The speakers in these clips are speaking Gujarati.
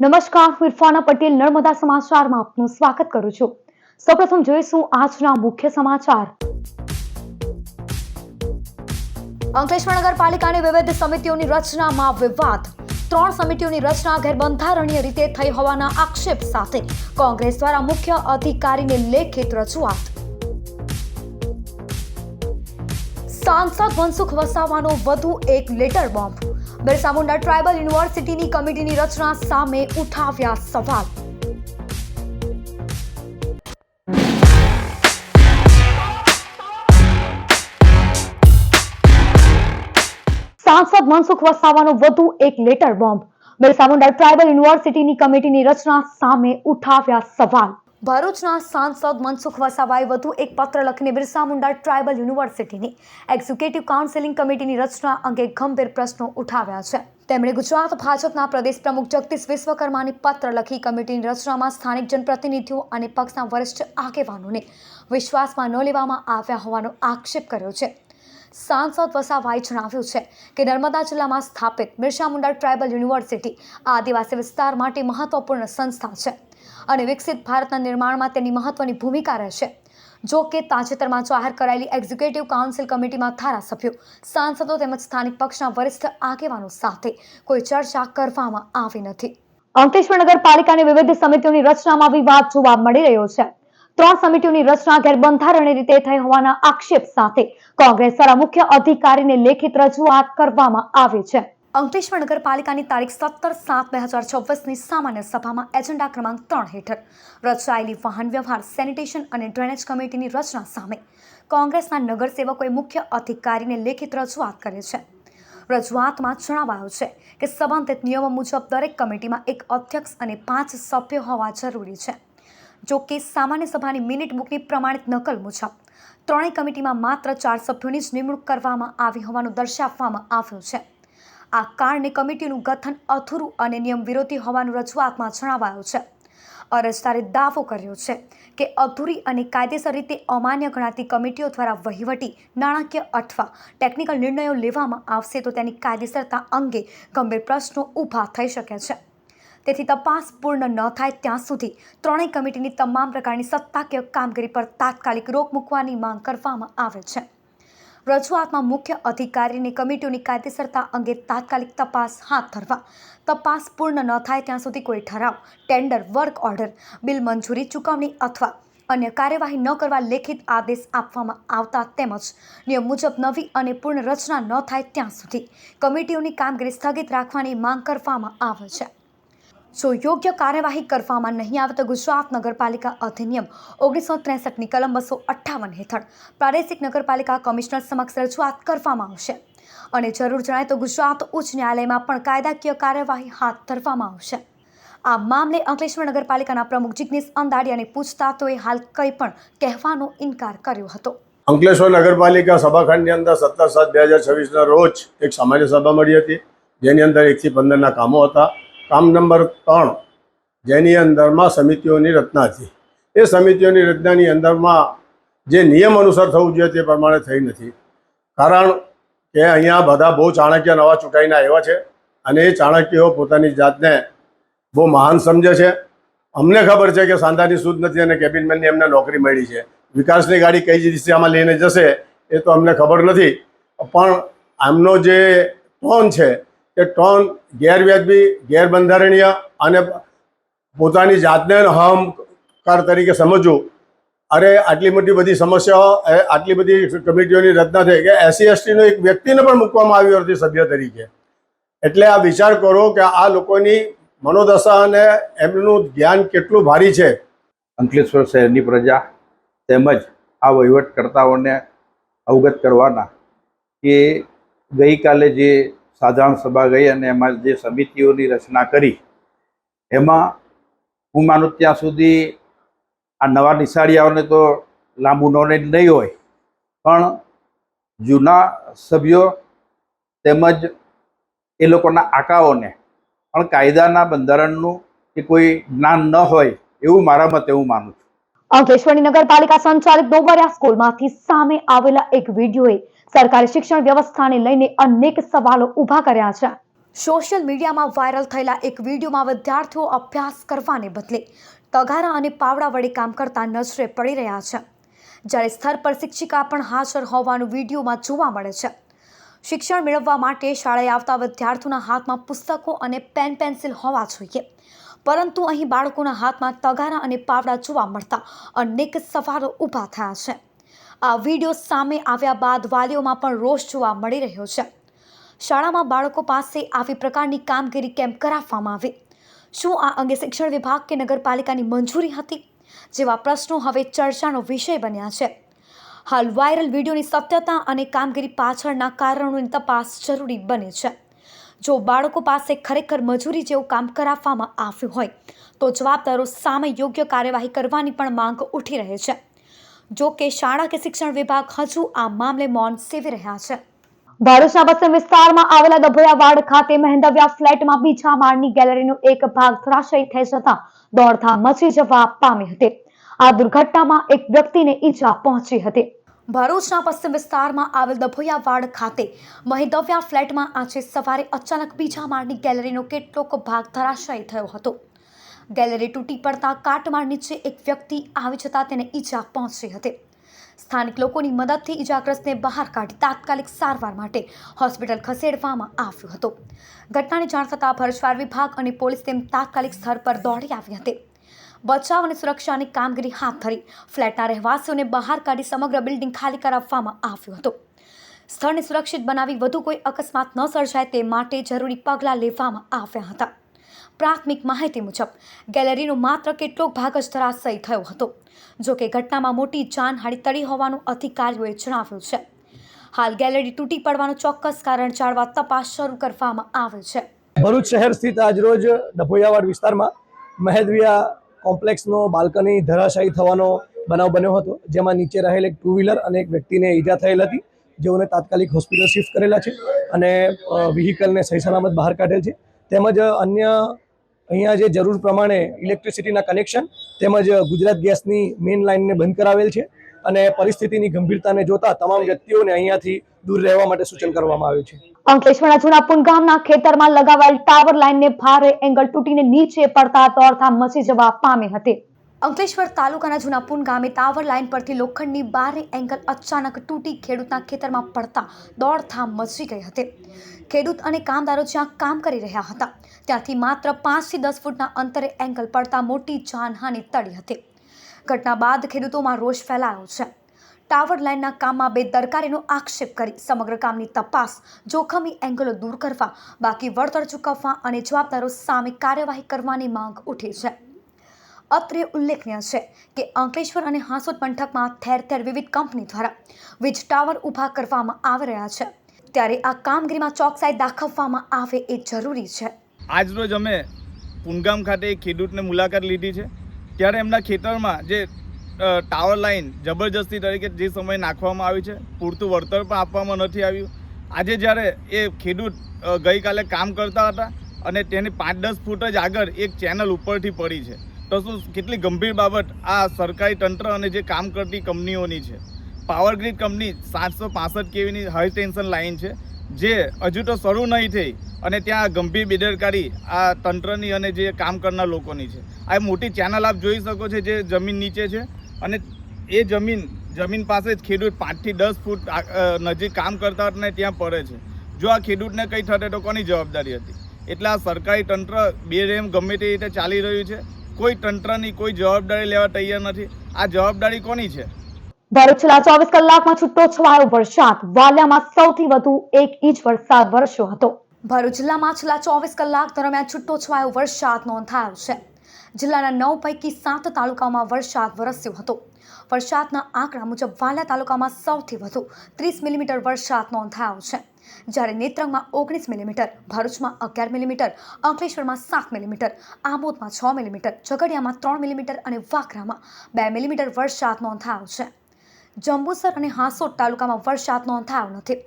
નમસ્કાર, હું ઇરફાના પટેલ નર્મદા સમાચારમાં આપનું સ્વાગત કરું છું। સૌપ્રથમ જોઈશું આજના મુખ્ય સમાચાર। અંકલેશ્વર નગરપાલિકાની વિવિધ સમિતિઓની રચનામાં વિવાદ। 3 સમિતિઓની રચના ગેરબંધારણીય રીતે થઈ હોવાના આક્ષેપ સાથે કોંગ્રેસ દ્વારા મુખ્ય અધિકારીને લેખિત રજૂઆત। सांसद मनसुख वसाવાનો વધુ એક letter bomb. Birsa Munda tribal યુનિવર્સિટીની કમિટીની રચના સામે ઉઠાવ્યા સવાલ। सांसद मनसुख वसाવાનો વધુ એક letter bomb. Birsa Munda tribal યુનિવર્સિટીની કમિટીની રચના સામે ઉઠાવ્યા સવાલ। ભરૂચના સાંસદ મનસુખ વસાવાએ વધુ એક પત્ર લખીને બિરસા મુંડા ટ્રાઇબલ યુનિવર્સિટીની એક્ઝિક્યુટિવ કાઉન્સિલિંગ કમિટીની રચના અંગે ગંભીર પ્રશ્નો ઉઠાવ્યા છે। તેમણે ગુજરાત ભાજપના પ્રદેશ પ્રમુખ જગદીશ વિશ્વકર્માને પત્ર લખી કમિટીની રચનામાં સ્થાનિક જનપ્રતિનિધિઓ અને પક્ષના વરિષ્ઠ આગેવાનોને વિશ્વાસમાં ન લેવામાં આવ્યા હોવાનો આક્ષેપ કર્યો છે। सांसद वसावाए जणाव्યું છે કે નર્મદા જિલ્લામાં સ્થાપિત બિરસા મુંડા ટ્રાઇબલ યુનિવર્સિટી આદિવાસી વિસ્તાર માટે મહત્વપૂર્ણ સંસ્થા છે અને વિકસિત ભારતના નિર્માણમાં તેની મહત્વની ભૂમિકા રહેશે। જો કે તાજેતરમાં જાહેર કરાયેલી એક્ઝિક્યુટિવ કાઉન્સિલ કમિટીમાં ધારાસભ્યો, સાંસદો તેમજ સ્થાનિક પક્ષના વરિષ્ઠ આગેવાનો સાથે કોઈ ચર્ચા કરવામાં આવી નથી। અંકલેશ્વર નગરપાલિકાની વિવિધ સમિતિઓની રચનામાં વિવાદ જોવા મળી રહ્યો છે। 3 સમિતિઓની રચના ગેરબંધારણીય રીતે થઈ હોવાના આક્ષેપ સાથે કોંગ્રેસ દ્વારા મુખ્ય અધિકારીને લેખિત રજૂઆત કરવામાં આવી છે। અંકલેશ્વર નગરપાલિકાની તારીખ 17/7/2026ની સામાન્ય સભામાં એજન્ડા ક્રમાંક 3 હેઠળ રચાયેલી વાહન વ્યવહાર, સેનિટેશન અને ડ્રેનેજ કમિટીની રચના સામે કોંગ્રેસના નગરસેવકોએ મુખ્ય અધિકારીને લેખિત રજૂઆત કરી છે। રજૂઆતમાં જણાવાયું છે કે સંબંધિત નિયમો મુજબ દરેક કમિટીમાં એક અધ્યક્ષ અને 5 સભ્યો હોવા જરૂરી છે। જો કે સામાન્ય સભાની મિનિટ બુકની પ્રમાણિત નકલ મુજબ ત્રણેય કમિટીમાં માત્ર 4 સભ્યોની જ નિમણૂક કરવામાં આવી હોવાનું દર્શાવવામાં આવ્યું છે। આ કારણે કમિટીનું ગઠન અધૂરું અને નિયમ વિરોધી હોવાનું રજૂઆતમાં જણાવાયું છે। અરજદારે દાવો કર્યો છે કે અધૂરી અને કાયદેસર રીતે અમાન્ય ગણાતી કમિટીઓ દ્વારા વહીવટી, નાણાકીય અથવા ટેકનિકલ નિર્ણયો લેવામાં આવશે તો તેની કાયદેસરતા અંગે ગંભીર પ્રશ્નો ઊભા થઈ શકે છે। તેથી તપાસ પૂર્ણ ન થાય ત્યાં સુધી ત્રણેય કમિટીની તમામ પ્રકારની સત્તાકીય કામગીરી પર તાત્કાલિક રોક મૂકવાની માંગ કરવામાં આવે છે। રજૂઆતમાં મુખ્ય અધિકારીને કમિટીઓની કાયદેસરતા અંગે તાત્કાલિક તપાસ હાથ ધરવા, તપાસ પૂર્ણ ન થાય ત્યાં સુધી કોઈ ઠરાવ, ટેન્ડર, વર્ક ઓર્ડર, બિલ મંજૂરી, ચૂકવણી અથવા અન્ય કાર્યવાહી ન કરવા લેખિત આદેશ આપવામાં આવતા તેમજ નિયમ મુજબ નવી અને પૂર્ણ રચના ન થાય ત્યાં સુધી કમિટીઓની કામગીરી સ્થગિત રાખવાની માંગ કરવામાં આવે છે। જો યોગ્ય કાર્યવાહી કરવામાં નહીં આવે તો ગુજરાત નગરપાલિકા અધિનિયમ 1963ની કલમ 258 હેઠળ પ્રાદેશિક નગરપાલિકા કમિશનર સમક્ષ રજૂઆત કરવામાં આવશે અને જરૂર જણાય તો ગુજરાત ઉચ્ચ ન્યાયાલયમાં પણ કાયદાકીય કાર્યવાહી હાથ ધરવામાં આવશે। આ મામલે અંકલેશ્વર નગરપાલિકાના પ્રમુખ જિગ્નેશ અંદાડિયાને પૂછતા તેઓએ હાલ કંઈ પણ કહેવાનો ઇનકાર કર્યો હતો। અંકલેશ્વર નગરપાલિકા સભાખંડની અંદર 17/7/2026ના રોજ એક સામાન્ય સભા મળી હતી, જેની અંદર 1 થી 15ના કામો હતા। કામ નંબર 3 જેની અંદરમાં સમિતિઓની રચના હતી, એ સમિતિઓની રચનાની અંદરમાં જે નિયમ અનુસાર થવું જોઈએ તે પ્રમાણે થઈ નથી। કારણ કે અહીંયા બધા બહુ ચાણક્ય નવા ચૂંટાઈને આવ્યા છે અને એ ચાણક્યો પોતાની જાતને બહુ મહાન સમજે છે। અમને ખબર છે કે સાંધાની સૂઝ નથી અને કેબિનમેનની એમને નોકરી મળી છે। વિકાસની ગાડી કઈ દિશામાં લઈને જશે એ તો અમને ખબર નથી, પણ આમનો જે ટોન છે એ ટોન ગેરવ્યાજબી, ગેરબંધારણીય અને પોતાની જાતને અહંકાર તરીકે સમજવું। અરે આટલી મોટી બધી સમસ્યાઓ, આટલી બધી કમિટીઓની રચના થઈ કે SC/STનો એક વ્યક્તિને પણ મૂકવામાં આવ્યો નથી સભ્ય તરીકે। એટલે આ વિચાર કરો કે આ લોકોની મનોદશા અને એમનું જ્ઞાન કેટલું ભારી છે। અંકલેશ્વર શહેરની પ્રજા તેમજ આ વહીવટકર્તાઓને અવગત કરવાના કે ગઈકાલે જે સાધારણ સભા ગઈ અને એમાં જે સમિતિઓની રચના કરી એમાં હું માનું ત્યાં સુધી આ નવા નિશાળીયાઓને તો લાંબુ નોલેજ નહીં હોય, પણ જૂના સભ્યો તેમજ એ લોકોના આકાઓને પણ કાયદાના બંધારણનું કે કોઈ જ્ઞાન ન હોય એવું મારા મતે હું માનું છું। અંકલેશ્વરની નગરપાલિકા સંચાલિત ડોંગરિયા સ્કૂલમાંથી સામે આવેલા એક વિડીયોએ સરકારી શિક્ષણ વ્યવસ્થાને લઈને અનેક સવાલો ઊભા કર્યા છે। સોશિયલ મીડિયામાં વાયરલ થયેલા એક વિડીયોમાં વિદ્યાર્થીઓ અભ્યાસ કરવાને બદલે તગારા અને પાવડા વડે કામ કરતા નજરે પડી રહ્યા છે, જ્યારે સ્થળ પર શિક્ષિકા પણ હાજર હોવાનું વિડીયોમાં જોવા મળે છે. શિક્ષણ મેળવવા માટે શાળાએ આવતા વિદ્યાર્થીઓના હાથમાં પુસ્તકો અને પેન્સિલ હોવા જોઈએ, પરંતુ અહીં બાળકોના હાથમાં તગારા અને પાવડા જોવા મળતા અનેક સવાલો ઊભા થયા છે. આ વિડીયો સામે આવ્યા બાદ વાલીઓમાં પણ રોષ જોવા મળી રહ્યો છે. શાળામાં બાળકો પાસે આવી પ્રકારની કામગીરી કેમ કરાવવામાં આવી? શું આ અંગે શિક્ષણ વિભાગ કે નગરપાલિકાની મંજૂરી હતી? જેવા પ્રશ્નો હવે ચર્ચાનો વિષય બન્યા છે. હાલ વાયરલ વિડીયોની સત્યતા અને કામગીરી પાછળના કારણોની તપાસ જરૂરી બને છે. જો બાળકો પાસે ખરેખર મજૂરી જેવું કામ કરાવવામાં આવ્યું હોય તો જવાબદારો સામે યોગ્ય કાર્યવાહી કરવાની પણ માંગ ઉઠી રહી છે. જો કે શાળા કે શિક્ષણ વિભાગ હજુ આ મામલે મૌન સેવી રહ્યા છે. ભરૂચના પશ્ચિમ વિસ્તારમાં આવેલા ડભોયાવાડ ખાતે મહેન્દ્રવ્યા ફ્લેટમાં બીજા માળની ગેલેરીનો એક ભાગ ધરાશયી થઈ જતા દોડધામ મચી જવા પામી હતી. આ દુર્ઘટનામાં એક વ્યક્તિને ઈજા પહોંચી હતી. ભરૂચના પશ્ચિમ વિસ્તારમાં આવેલ ડભોયાવાડ ખાતે મહેન્દ્રવ્યા ફ્લેટમાં આજે સવારે અચાનક બીજા માળની ગેલેરીનો કેટલોક ભાગ ધરાશયી થયો હતો. ગેલેરી તૂટી પડતા કાટમાળ નીચે એક વ્યક્તિ આવી જતા તેને ઈજા પહોંચી હતી. સ્થાનિક લોકોની મદદથી ઈજાગ્રસ્તને બહાર કાઢી તાત્કાલિક સારવાર માટે હોસ્પિટલ ખસેડવામાં આવ્યો હતો. ઘટનાની જાણ થતાં ભરૂચ ફાયર વિભાગ અને પોલીસ ટીમ તાત્કાલિક સ્થળ પર દોડી આવી હતી. બચાવ અને સુરક્ષાની કામગીરી હાથ ધરી ફ્લેટના રહેવાસીઓને બહાર કાઢી સમગ્ર બિલ્ડિંગ ખાલી કરાવવામાં આવ્યું હતું. સ્થળને સુરક્ષિત બનાવી વધુ કોઈ અકસ્માત ન સર્જાય તે માટે જરૂરી પગલાં લેવામાં આવ્યા હતા. પ્રાથમિક માહિતી મુજબ ગેલેરીનો માત્ર કેટલોક ભાગ જ ધરાશયી થયો હતો. જો કે ઘટનામાં મોટી જાનહાનિ ટળી હોવાનું અધિકારીઓએ જણાવ્યું છે. હાલ ગેલેરી તૂટી પડવાનું ચોક્કસ કારણ જાણવા તપાસ શરૂ કરવામાં આવે છે. ભરૂચ શહેર સ્થિત આજરોજ ડભોયાવાડ વિસ્તારમાં મહેન્દ્રવ્યા કોમ્પ્લેક્સનો બાલ્કની ધરાશાયી થવાનો બનાવ બન્યો હતો, જેમાં નીચે રહેલ એક 2 વ્હીલર અને એક વ્યક્તિને ઈજા થયેલ હતી, જેઓને તાત્કાલિક હોસ્પિટલ શિફ્ટ કરેલા છે અને વ્હીકલને સહી સલામત બહાર કાઢેલ છે. તેમજ અન્ય અહીંયા જે જરૂર પ્રમાણે ઇલેક્ટ્રિસિટીના કનેક્શન તેમજ ગુજરાત ગેસની મેઇન લાઇનને બંધ કરાવેલ છે અને પરિસ્થિતિની ગંભીરતાને જોતા તમામ વ્યક્તિઓને અહીંયાથી દૂર રહેવા માટે સૂચન કરવામાં આવ્યું છે. અંકલેશ્વરના જૂનાપુર ગામના ખેતરમાં લગાવેલ ટાવર લાઇનને ભારે એંગલ તૂટીને નીચે પડતા દોડધામ મચી જવા પામી હતી. અંકલેશ્વર તાલુકાના જૂનાપુર ગામે ટાવર લાઇન પરથી લોખંડની ભારે એંગલ અચાનક તૂટી ખેડૂતના ખેતરમાં પડતા દોડધામ મચી ગઈ હતી. ખેડૂત અને કામદારો જ્યાં કામ કરી રહ્યા હતા ત્યાંથી માત્ર 5 થી 10 ફૂટના અંતરે એંગલ પડતા મોટી જાનહાનિ ટળી હતી. ઘટના બાદ ખેડૂતોમાં રોષ ફેલાયો છે. ટાવર લાઇનના કામમાં બેદરકારીનો આક્ષેપ કરી સમગ્ર કામની તપાસ, જોખમી એંગલો દૂર કરવા, બાકી વળતર ચૂકવવા અને જવાબદારો સામે કાર્યવાહી કરવાની માંગ ઉઠી છે. અત્રે ઉલ્લેખનીય છે કે અંકલેશ્વર અને હાંસોદ પંથકમાં ઠેર ઠેર વિવિધ કંપની દ્વારા વીજ ટાવર ઊભા કરવામાં આવી રહ્યા છે, ત્યારે આ કામગીરીમાં ચોકસાઈ દાખવવામાં આવે એ જરૂરી છે. આજરોજ અમે પુનગામ ખાતે એક ખેડૂતને મુલાકાત લીધી છે, ત્યારે એમના ખેતરમાં જે ટાવર લાઇન જબરજસ્તી તરીકે જે સમયે નાખવામાં આવી છે, પૂરતું વળતર પણ આપવામાં નથી આવ્યું. આજે જ્યારે એ ખેડૂત ગઈકાલે કામ કરતા હતા અને તેની 5-10 ફૂટ જ આગળ એક ચેનલ ઉપરથી પડી છે, તો શું કેટલી ગંભીર બાબત આ સરકારી તંત્ર અને જે કામ કરતી કંપનીઓની છે. પાવર ગ્રીડ કંપની 765 kVની હાઈ ટેન્શન લાઇન છે, જે હજુ તો શરૂ નહીં થઈ અને ત્યાં ગંભીર બેદરકારી આ તંત્રની અને જે કામ કરનાર લોકોની છે. આ મોટી ચેનલ આપ જોઈ શકો છો જે જમીન નીચે છે અને એ જમીન પાસે જ ખેડૂત 5 થી 10 ફૂટ નજીક કામ કરતા હતા ને ત્યાં પડે છે. જો આ ખેડૂતને કંઈ થશે તો કોની જવાબદારી હતી? એટલે આ સરકારી તંત્ર બેરેમ ગમે તે રીતે ચાલી રહ્યું છે. કોઈ તંત્રની કોઈ જવાબદારી લેવા તૈયાર નથી. આ જવાબદારી કોની છે? ભરૂચ છેલ્લા 24 કલાકમાં છૂટો છવાયો વરસાદ. વાલિયામાં સૌથી વધુ 1 ઇંચ વરસાદ વરસ્યો હતો. ભરૂચ જિલ્લામાં છેલ્લા 24 કલાક દરમિયાન છૂટો છવાયો વરસાદ નોંધાયો છે. જિલ્લાના 9 પૈકી 7 તાલુકાઓમાં વરસાદ વરસ્યો હતો. વરસાદના આંકડા મુજબ વાલિયા તાલુકામાં સૌથી વધુ 30 મિલીમીટર વરસાદ નોંધાયો છે, જ્યારે નેત્રંગમાં 19 મિલીમીટર, ભરૂચમાં 11 મિલીમીટર, અંકલેશ્વરમાં 7 મિલીમીટર, આમોદમાં 6 મિલીમીટર, ઝઘડિયામાં 3 મિલીમીટર અને વાગરામાં 2 મિલીમીટર વરસાદ નોંધાયો છે. જંબુસર અને હાંસોદ તાલુકામાં વરસાદ નોંધાયો નથી.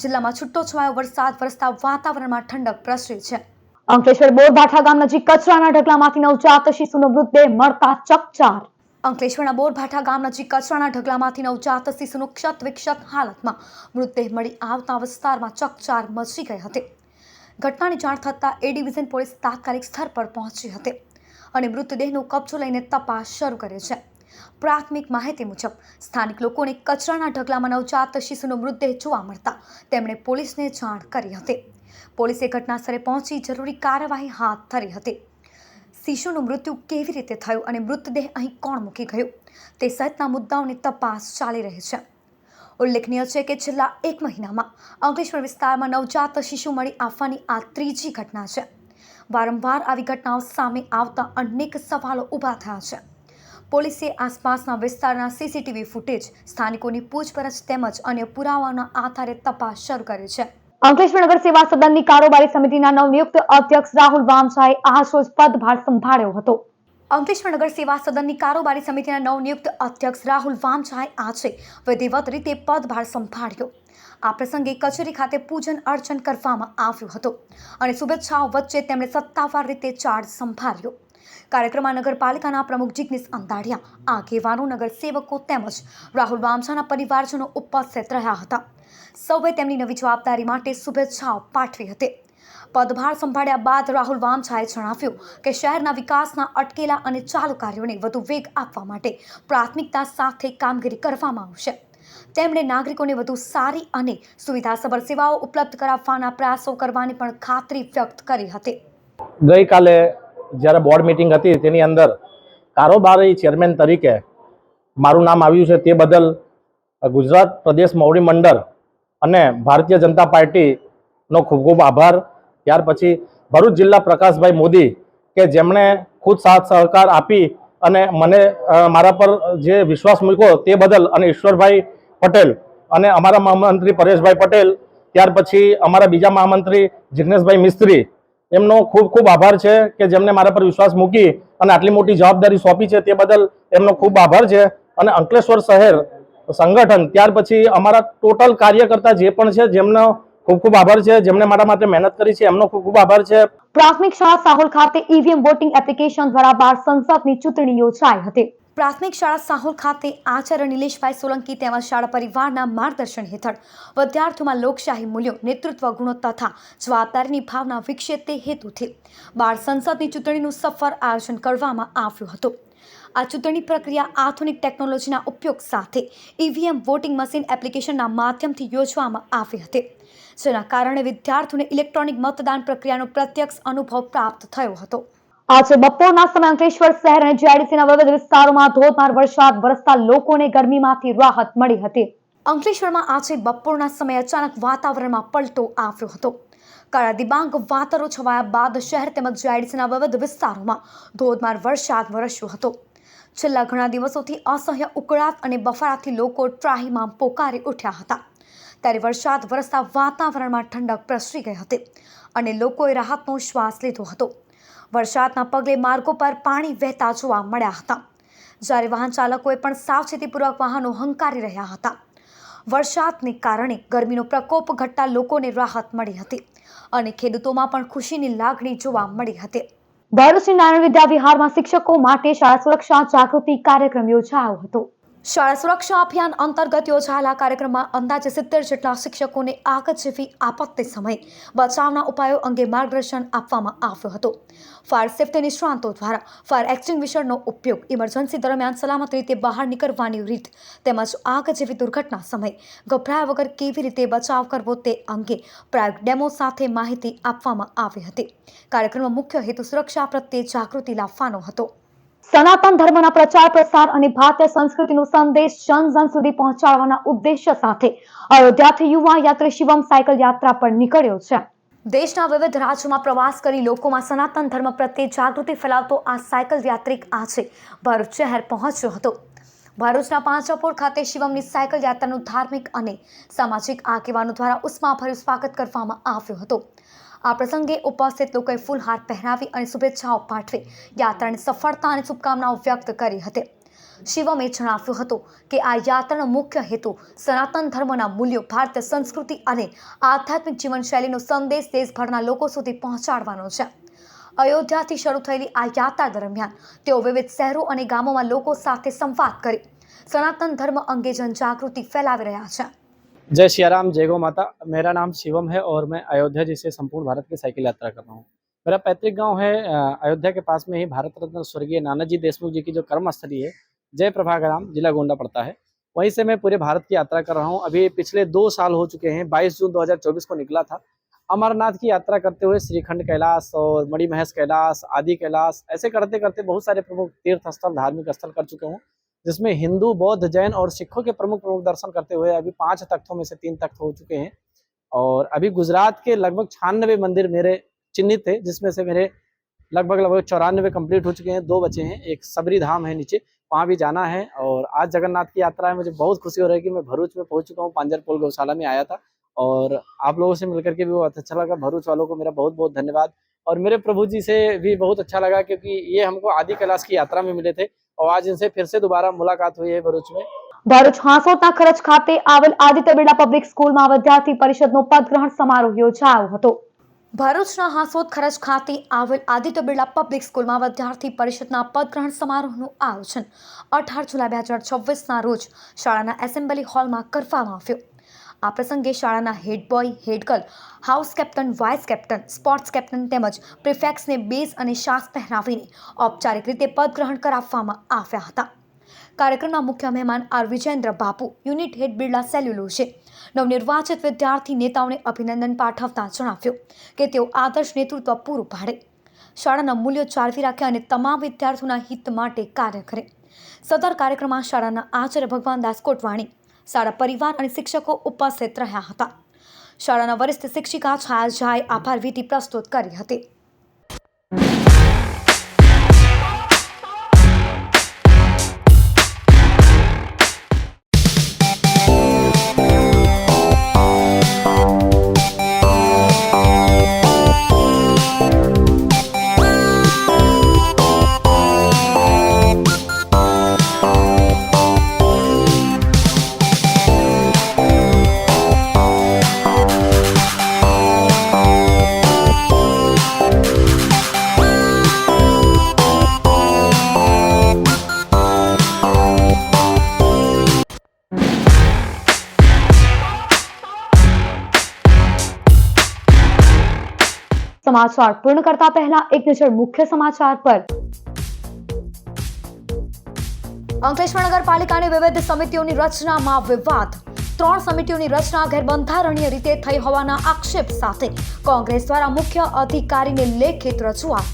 જિલ્લામાં છૂટો છવાયો વરસાદ વરસતા વાતાવરણમાં ઠંડક પ્રસરી છે. અંકલેશ્વર બોરભાઠા ગામ નજીક કચરાના ઢગલામાંથી નવજાત શિશુનો મૃતદેહ મળતા ચકચાર. અંકલેશ્વરના બોરભાઠા ગામ નજીક કચરાના ઢગલામાંથી નવજાત શિશુનો ક્ષત વિક્ષત હાલતમાં મૃતદેહ મળી આવતા વિસ્તારમાં ચકચાર મચી ગઈ હતી. ઘટનાની જાણ થતાં એ ડિવિઝન પોલીસ તાત્કાલિક સ્થળ પર પહોંચી હતી અને મૃતદેહનો કબજો લઈને તપાસ શરૂ કરી છે. પ્રાથમિક માહિતી મુજબ સ્થાનિક લોકોને કચરાના ઢગલામાં નવજાત શિશુનો મૃતદેહ જોવા મળતા તેમણે પોલીસને જાણ કરી હતી. પોલીસે ઘટનાસ્થળે પહોંચી જરૂરી કાર્યવાહી હાથ ધરી હતી. શિશુનું મૃત્યુ કેવી રીતે થયું અને મૃતદેહ અહીં કોણ મૂકી ગયું તે સહિતના મુદ્દાઓની તપાસ ચાલી રહી છે. ઉલ્લેખનીય છે કે છેલ્લા 1 મહિનામાં અંકલેશ્વર વિસ્તારમાં નવજાત શિશુ મળી આવવાની આ ત્રીજી ઘટના છે. વારંવાર આવી ઘટનાઓ સામે આવતા અનેક સવાલો ઊભા થયા છે. પોલીસે આસપાસના વિસ્તારના સીસીટીવી ફૂટેજ, સ્થાનિકોની પૂછપરછ તેમજ અન્ય પુરાવાના આધારે તપાસ શરૂ કરી છે. અંકલેશ્વર નગર સેવા સદનની કારોબારી સમિતિના નવનિયુક્ત અધ્યક્ષ રાહુલ વામછાએ આજરોજ પદભાર સંભાળ્યો હતો. અંકલેશ્વર નગર સેવા સદનની કારોબારી સમિતિના નવનિયુક્ત અધ્યક્ષ રાહુલ વામછાએ આજે વિધિવત રીતે પદભાર સંભાળ્યો. આ પ્રસંગે કચેરી ખાતે પૂજન અર્ચન કરવામાં આવ્યું હતું અને શુભેચ્છાઓ વચ્ચે તેમણે સત્તાવાર રીતે ચાર્જ સંભાળ્યો. કાર્યક્રમમાં નગરપાલિકાના પ્રમુખ જિગ્નેશ અંધાડિયા, આગેવાનો, નગરસેવકો તેમજ રાહુલ વામછાના પરિવારજનો ઉપસ્થિત રહ્યા હતા. સૌએ તેમની નવી જવાબદારી માટે શુભેચ્છાઓ પાઠવી હતી. પદભાર સંભાળ્યા બાદ રાહુલ વામછાએ જણાવ્યું કે શહેરના વિકાસના અટકેલા અને ચાલુ કાર્યોને વધુ વેગ આપવા માટે પ્રાથમિકતા સાથે કામગીરી કરવામાં આવશે. તેમણે નાગરિકોને વધુ સારી અને સુવિધાસભર સેવાઓ ઉપલબ્ધ કરાવવાના પ્રયાસો કરવાની પણ ખાતરી વ્યક્ત કરી હતી. ગઈકાલે જ્યારે બોર્ડ મિટિંગ હતી તેની અંદર કારોબારી ચેરમેન તરીકે મારું નામ આવ્યું છે તે બદલ ગુજરાત પ્રદેશ મોવડી મંડળ અને ભારતીય જનતા પાર્ટીનો ખૂબ ખૂબ આભાર. ત્યાર પછી ભરૂચ જિલ્લા પ્રકાશભાઈ મોદી કે જેમણે ખુદ સાથ સહકાર આપી અને મને મારા પર જે વિશ્વાસ મૂક્યો તે બદલ, અને ઈશ્વરભાઈ પટેલ અને અમારા મહામંત્રી પરેશભાઈ પટેલ, ત્યાર પછી અમારા બીજા મહામંત્રી જિગ્નેશભાઈ મિસ્ત્રી, એમનો ખૂબ ખૂબ આભાર છે કે જેમને મારા પર વિશ્વાસ મૂકી અને આટલી મોટી જવાબદારી સોંપી છે તે બદલ એમનો ખૂબ આભાર છે. અને અંકલેશ્વર શહેર સંગઠન, ત્યાર પછી અમારા ટોટલ કાર્યકર્તા જે પણ છે જેમનો ખૂબ ખૂબ આભાર છે, જેમણે મારા માટે મહેનત કરી છે એમનો ખૂબ ખૂબ આભાર છે. પ્રાથમિક શાળા સાહોલ ખાતે ઈવીએમ વોટિંગ એપ્લિકેશન દ્વારા 12 સંસદની ચૂંટણી યોજાઈ હતી. પ્રાથમિક શાળા સાહોલ ખાતે આચાર્ય નિલેશભાઈ સોલંકી તેમજ શાળા પરિવારના માર્ગદર્શન હેઠળ વિદ્યાર્થીઓમાં લોકશાહી મૂલ્યો, નેતૃત્વ ગુણો તથા જવાબદારીની ભાવના વિકસે તે હેતુથી 12 સંસદની ચૂંટણીનું સફળ આયોજન કરવામાં આવ્યું હતું. આ ચૂંટણી પ્રક્રિયા આધુનિક ટેકનોલોજીના ઉપયોગ સાથે ઈવીએમ વોટિંગ મશીન એપ્લિકેશનના માધ્યમથી યોજવામાં આવી હતી, જેના કારણે વિદ્યાર્થીઓને ઇલેક્ટ્રોનિક મતદાન પ્રક્રિયાનો પ્રત્યક્ષ અનુભવ પ્રાપ્ત થયો હતો. આજે બપોરના સમયે અંકલેશ્વર શહેર અને જીઆઈડીસીના વિવિધ વિસ્તારોમાં ધોધમાર વરસાદ વરસતા લોકોને ગરમીમાંથી રાહત મળી હતી. અંકલેશ્વરમાં આજે બપોરના સમયે અચાનક વાતાવરણમાં પલટો આવ્યો હતો. કાળા દિબાંગ વાદળો છવાયા બાદ શહેર તેમજ જીઆઈડીસીના વિવિધ વિસ્તારોમાં ધોધમાર વરસાદ વરસ્યો હતો. છેલ્લા ઘણા દિવસોથી અસહ્ય ઉકળાટ અને બફારાથી લોકો ત્રાહીમામ પોકારી ઉઠ્યા હતા. ત્યારે વરસાદ વરસતા વાતાવરણમાં ઠંડક પ્રસરી ગઈ હતી અને લોકોએ રાહતનો શ્વાસ લીધો હતો. વરસાદના પગલે માર્ગો પર પાણી વહેતા જોવા મળ્યા હતા, જ્યારે વાહન ચાલકોએ પણ સાવચેતીપૂર્વક વાહનો હંકારી રહ્યા હતા. વરસાદને કારણે ગરમીનો પ્રકોપ ઘટતા લોકોને રાહત મળી હતી અને ખેડૂતોમાં પણ ખુશીની લાગણી જોવા મળી હતી. ભરૂચની નારાયણ વિદ્યા વિહારમાં શિક્ષકો માટે શાળા સુરક્ષા જાગૃતિ કાર્યક્રમ યોજાયો હતો. શાળા સુરક્ષા અભિયાન અંતર્ગત યોજાયેલા કાર્યક્રમમાં અંદાજે 70 જેટલા શિક્ષકોને આગ જેવી આપત્તિ સમયે બચાવના ઉપાયો અંગે માર્ગદર્શન આપવામાં આવ્યું હતું. ફાયર સેફ્ટી નિષ્ણાતો દ્વારા ફાયર એક્સટિંગ્વિશરનો ઉપયોગ, ઇમરજન્સી દરમિયાન સલામત રીતે બહાર નીકળવાની રીત તેમજ આગ જેવી દુર્ઘટના સમયે ગભરાયા વગર કેવી રીતે બચાવ કરવો તે અંગે પ્રાયોગિક ડેમો સાથે માહિતી આપવામાં આવી હતી. કાર્યક્રમનો મુખ્ય હેતુ સુરક્ષા પ્રત્યે જાગૃતિ લાવવાનો હતો. સનાતન ધર્મના પ્રચાર પ્રસાર અને ભારતીય સંસ્કૃતિનો સંદેશ જન જન સુધી પહોંચાડવાના ઉદ્દેશ્ય સાથે અયોધ્યાથી યુવા યાત્રી શિવમ સાયકલ યાત્રા પર નીકળ્યો છે. દેશના વિવિધ રાજ્યોમાં પ્રવાસ કરી લોકોમાં સનાતન ધર્મ પ્રત્યે જાગૃતિ ફેલાવતો આ સાયકલ યાત્રિક આજે ભરૂચ શહેર પહોંચ્યો હતો. ભરૂચના પાંચપોર ખાતે શિવમની સાયકલ યાત્રાનું ધાર્મિક અને સામાજિક આગેવાનો દ્વારા ઉષ્માભર્યું સ્વાગત કરવામાં આવ્યું હતું. આ પ્રસંગે ઉપસ્થિત લોકોએ ફૂલહાર પહેરાવી અને શુભેચ્છાઓ પાઠવી યાત્રાની સફળતા અને શુભકામનાઓ વ્યક્ત કરી હતી. શિવમે જણાવ્યું હતું કે આ યાત્રાનો મુખ્ય હેતુ સનાતન ધર્મના મૂલ્યો, ભારતીય સંસ્કૃતિ અને આધ્યાત્મિક જીવનશૈલીનો સંદેશ દેશભરના લોકો સુધી પહોંચાડવાનો છે. અયોધ્યાથી શરૂ થયેલી આ યાત્રા દરમિયાન તેઓ વિવિધ શહેરો અને ગામોમાં લોકો સાથે સંવાદ કરી સનાતન ધર્મ અંગે જનજાગૃતિ ફેલાવી રહ્યા છે. जय सियाराम, जय गौ माता। मेरा नाम शिवम है और मैं अयोध्या जी से संपूर्ण भारत की साइकिल यात्रा कर रहा हूँ। मेरा पैतृक गांव है अयोध्या के पास में ही भारत रत्न स्वर्गीय नानाजी देशमुख जी की जो कर्मस्थली है जय प्रभा ग्राम, जिला गोंडा पड़ता है। वहीं से मैं पूरे भारत की यात्रा कर रहा हूँ। अभी पिछले 2 साल हो चुके हैं। 22 जून 2024 को निकला था। अमरनाथ की यात्रा करते हुए श्रीखंड कैलाश और मणिमहेश कैलाश, आदि कैलाश, ऐसे करते करते बहुत सारे प्रमुख तीर्थ स्थल, धार्मिक स्थल कर चुके हूँ, जिसमें हिंदू, बौद्ध, जैन और सिखों के प्रमुख दर्शन करते हुए अभी 5 तख्तों में से 3 तख्त हो चुके हैं। और अभी गुजरात के लगभग 96 मंदिर मेरे चिन्हित थे, जिसमें से मेरे लगभग 94 कंप्लीट हो चुके हैं। 2 बचे हैं। एक सबरी धाम है नीचे, वहाँ भी जाना है। और आज जगन्नाथ की यात्रा है। मुझे बहुत खुशी हो रही है कि मैं भरूच में पहुंच चुका हूँ। पांजरपोल गौशाला में आया था और आप लोगों से मिलकर के भी बहुत अच्छा लगा। भरूच वालों को मेरा बहुत बहुत धन्यवाद। और मेरे प्रभु जी से भी बहुत अच्छा लगा, क्योंकि ये हमको आदि कैलाश की यात्रा में मिले थे और आज इनसे फिर से दोबारा मुलाकात हुई है भरूच में। ભરૂચ હાંસોટના ખરચ ખાતે આવેલ આદિત્ય બિરલા પબ્લિક સ્કૂલમાં વિદ્યાર્થી પરિષદનો પદગ્રહણ સમારોહ યોજાયો હતો। ભરૂચના હાંસોટ ખરચ ખાતે આવેલ આદિત્ય બિરલા પબ્લિક સ્કૂલમાં વિદ્યાર્થી પરિષદના પદગ્રહણ સમારોહનું આયોજન 18 જુલાઈ 2026ના રોજ શાળાના એસેમ્બલી હોલમાં કરવામાં આવ્યું। આ પ્રસંગે શાળાના head boy, head girl, house captain, vice captain, sports captain તેમજ પ્રિફેક્ટ્સને બેઝ અને શાસ પહેરાવીને ઔપચારિક રીતે પદગ્રહણ કરાવવામાં આવ્યા હતા। कार्यक्रमના મુખ્ય મહેમાન આર વિજેન્દ્ર બાપુ, યુનિટ હેડ બિરલા સેલ્યુલોસે, નવનિર્વાચિત વિદ્યાર્થી નેતાઓને અભિનંદન પાઠવતા જણાવ્યું કે તેઓ આદર્શ નેતૃત્વ પૂરું પાડે, શાળાના મૂલ્યો જાળવી રાખે અને તમામ વિદ્યાર્થીઓના હિત માટે કાર્ય કરે। સદર કાર્યક્રમમાં શાળાના આચાર્ય ભગવાનદાસ કોટવાણી, શાળા પરિવાર અને શિક્ષકો ઉપસ્થિત રહ્યા હતા। શાળાના વરિષ્ઠ શિક્ષિકા છાયા ઝાએ આભાર વિધિ પ્રસ્તુત કરી હતી। समाचार पूर्ण करता पहला एक नजर मुख्य समाचार पर। अंकलेश्वर नगरपालिकाની વિવિધ સમિતિઓની રચનામાં વિવાદ। 3 સમિતિઓની રચના ગેરબંધારણીય રીતે થઈ હોવાના આક્ષેપ સાથે કોંગ્રેસ દ્વારા મુખ્ય અધિકારીને લેખિત રજૂઆત।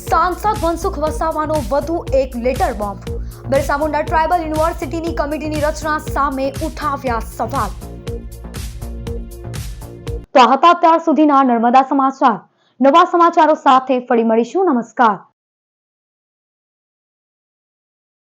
सांसद मनसुख वसाવાનો વધુ એક letter bomb. Birsa Munda tribal યુનિવર્સિટીની કમિટીની રચના સામે ઉઠાવ્યા સવાલ। તો હતા અત્યાર સુધીના નર્મદા સમાચાર। નવા સમાચારો સાથે ફરી મળીશું। નમસ્કાર।